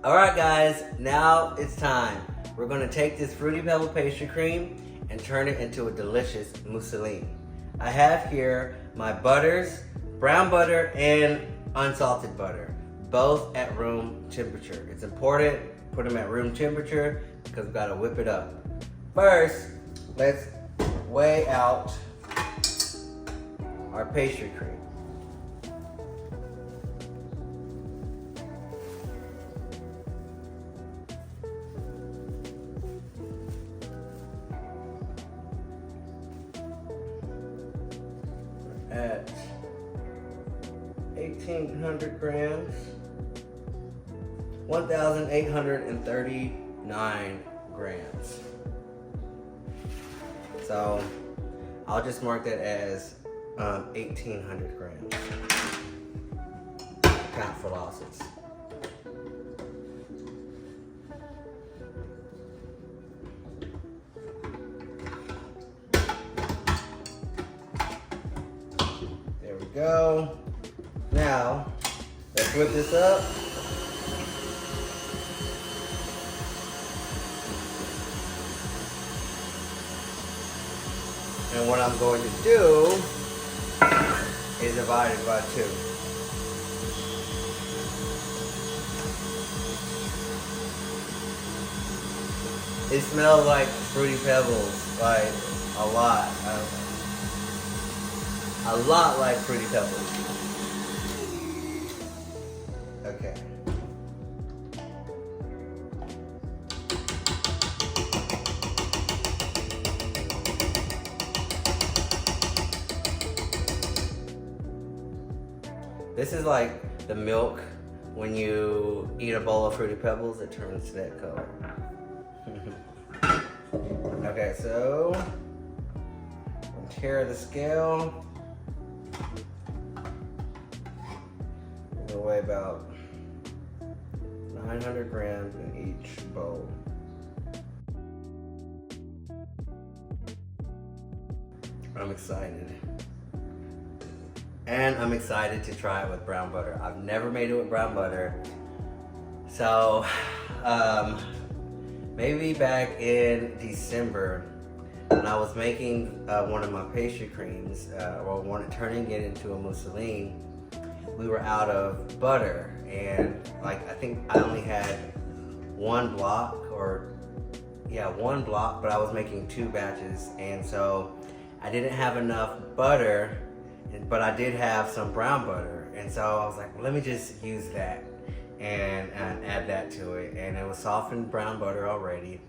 All right, guys, now it's time. We're gonna take this Fruity Pebble pastry cream and turn it into a delicious mousseline. I have here my butters, brown butter and unsalted butter, both at room temperature. It's important, put them at room temperature because we've gotta whip it up. First, let's weigh out our pastry cream. At 1,800 grams, 1,839 grams. So I'll just mark that as 1,800 grams. Count for losses. There we go. Now, let's whip this up. And what I'm going to do is divide it by 2. It smells like Fruity Pebbles, like a lot. A lot like Fruity Pebbles. Okay. This is like the milk when you eat a bowl of Fruity Pebbles, it turns to that color. Okay, so tear the scale. It'll weigh about 900 grams in each bowl. I'm excited. And I'm excited to try it with brown butter. I've never made it with brown butter. So, maybe back in December, when I was making one of my pastry creams, turning it into a mousseline, we were out of butter. And I think I only had one block, but I was making 2 batches. And so I didn't have enough butter, but I did have some brown butter. And so I was like, well, let me just use that and add that to it. And it was softened brown butter already.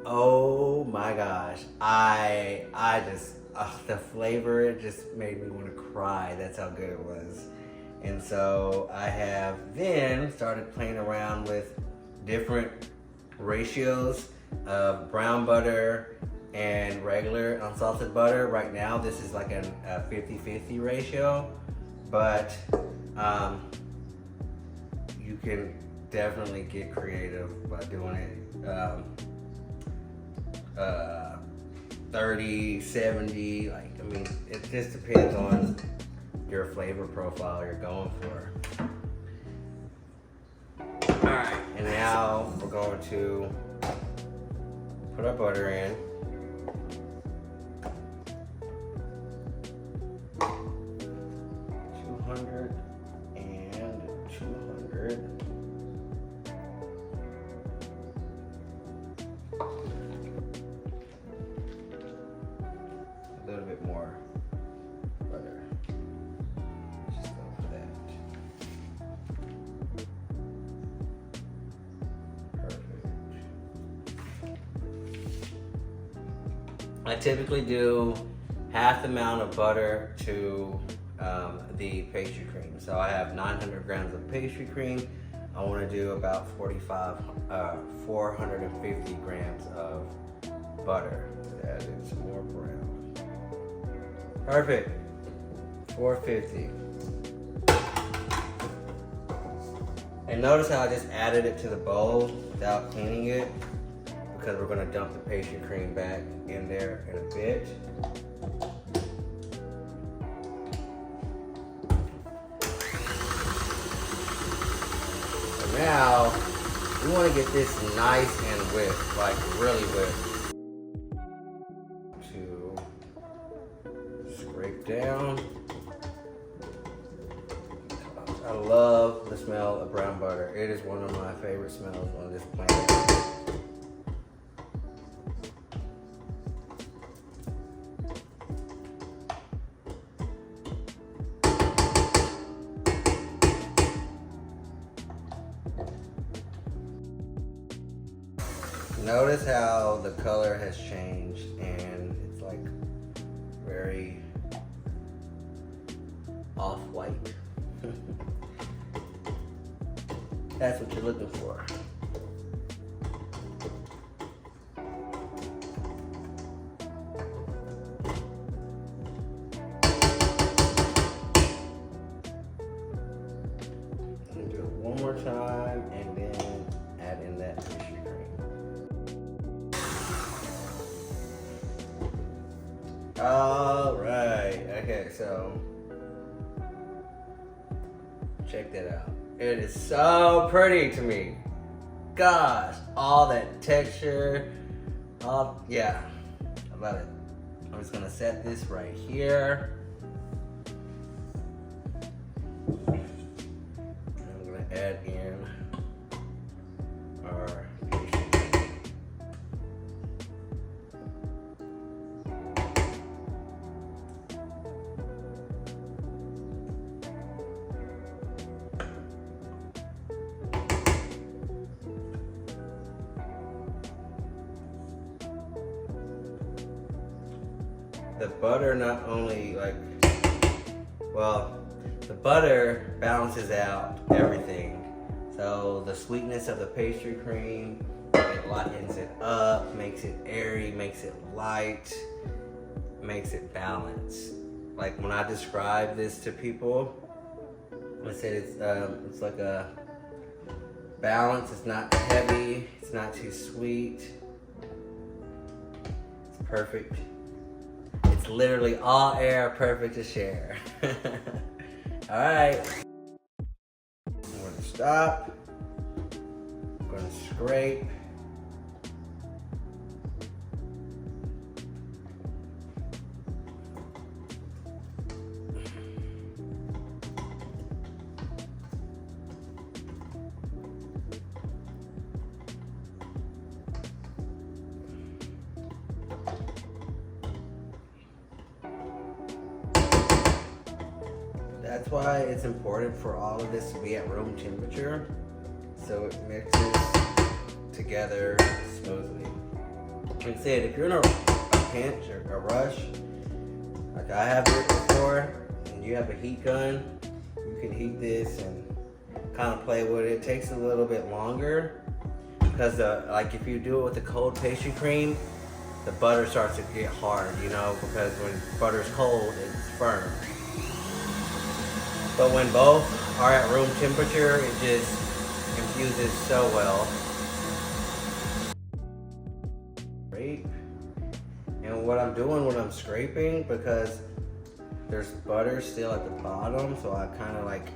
Oh my gosh, the flavor, it just made me want to cry. That's how good it was. And so I have then started playing around with different ratios of brown butter and regular unsalted butter. Right now, this is like a 50-50 ratio, but you can definitely get creative by doing it 30, 70, it just depends on your flavor profile you're going for. All right, and now we're going to put our butter in. 200 and 200. A little bit more butter. Just go for that. Perfect. I typically do half the amount of butter to the pastry cream. So I have 900 grams of pastry cream. I want to do about 450 grams of butter. Add in some more brown. Perfect. 450. And notice how I just added it to the bowl without cleaning it, because we're going to dump the pastry cream back in there in a bit. Now We want to get this nice and whipped, like really whipped. To scrape down. I love the smell of brown butter. It is one of my favorite smells on this planet. Notice how the color has changed and it's like very off-white. That's what you're looking for. Do it one more time and then add in that pastry cream. All right, okay, so check that out. It is so pretty to me. Gosh, all that texture, yeah, I love it. I'm just gonna set this right here. I'm gonna add in our pastry. The butter not only the butter balances out everything. So the sweetness of the pastry cream, it lightens it up, makes it airy, makes it light, makes it balanced. Like when I describe this to people, I said it's like a balance. It's not heavy, it's not too sweet. It's perfect. It's literally all air, perfect to share. All right. I'm gonna stop. I'm gonna scrape. That's why it's important for all of this to be at room temperature, so it mixes together smoothly. Like I said, if you're in a pinch or a rush, like I have it before, and you have a heat gun, you can heat this and kind of play with it. It takes a little bit longer because like if you do it with the cold pastry cream, the butter starts to get hard, you know, because when butter's cold, it's firm. But when both are at room temperature, it just infuses so well. Scrape. And what I'm doing when I'm scraping, because there's butter still at the bottom, so I kind of like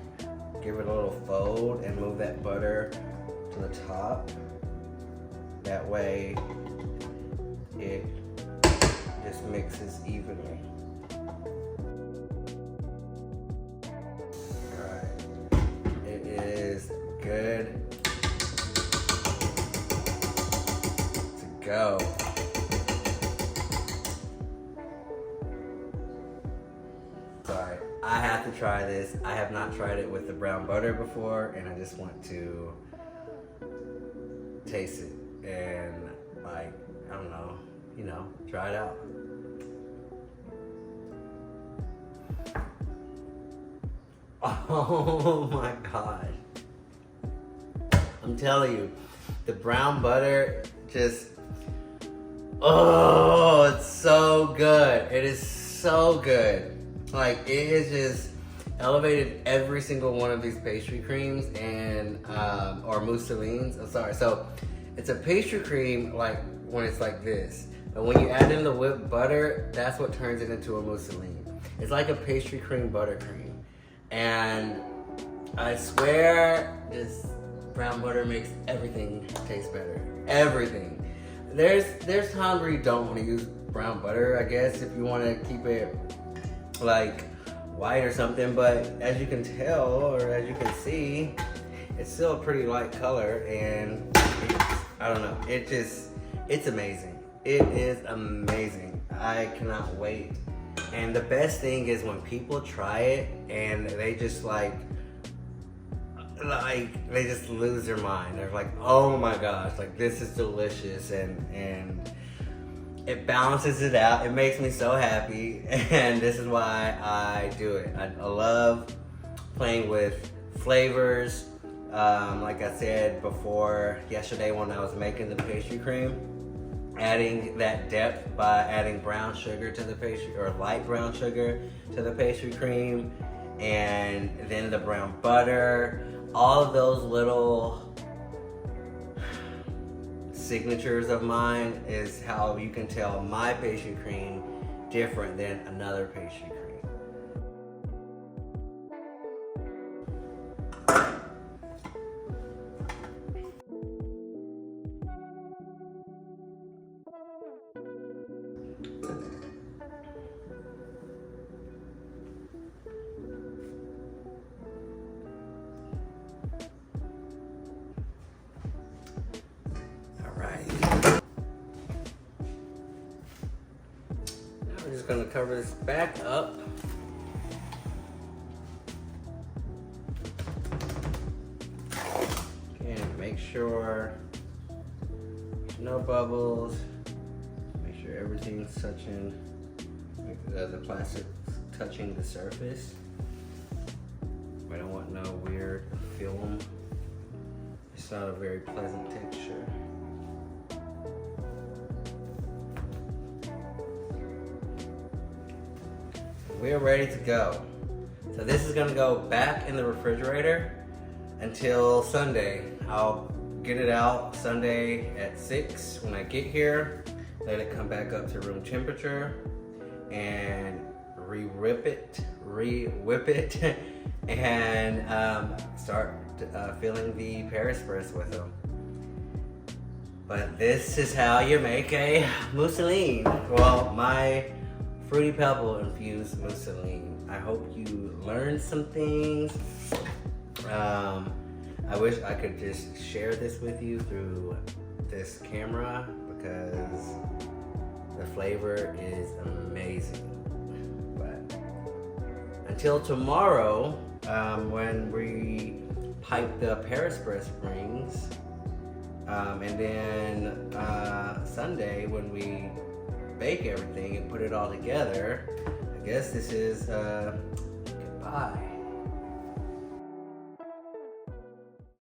give it a little fold and move that butter to the top. That way it just mixes evenly. Good to go. Sorry, I have to try this. I have not tried it with the brown butter before, and I just want to taste it and like, I don't know, you know, try it out. Oh my God. I'm telling you, the brown butter just, oh, it's so good. It is so good. Like, it has just elevated every single one of these pastry creams and, or mousselines. I'm sorry. So it's a pastry cream like when it's like this. But when you add in the whipped butter, that's what turns it into a mousseline. It's like a pastry cream buttercream. And I swear, just brown butter makes everything taste better. Everything. There's times where you don't want to use brown butter, I guess, if you want to keep it like white or something, but as you can tell, or as you can see, it's still a pretty light color, and I don't know, it's amazing. It is amazing. I cannot wait. And the best thing is when people try it and they just like they just lose their mind. They're like, oh my gosh, like this is delicious, and it balances it out. It makes me so happy, and this is why I do it. I love playing with flavors. Like I said before yesterday when I was making the pastry cream, adding that depth by adding brown sugar to the pastry, or light brown sugar to the pastry cream, and then the brown butter. All of those little signatures of mine is how you can tell my pastry cream different than another pastry cream. We're just gonna cover this back up. And make sure there's no bubbles. Make sure everything's touching, the plastic touching the surface. I don't want no weird film. It's not a very pleasant texture. We're ready to go. So this is gonna go back in the refrigerator until Sunday. I'll get it out Sunday at 6 when I get here. Let it come back up to room temperature and re-whip it, and start filling the Paris press with them. But this is how you make a mousseline. Well, my Fruity Pebble infused mousseline. I hope you learned some things. I wish I could just share this with you through this camera because the flavor is amazing. But until tomorrow, when we pipe the Paris press rings, and then Sunday when we bake everything and put it all together, I guess this is goodbye.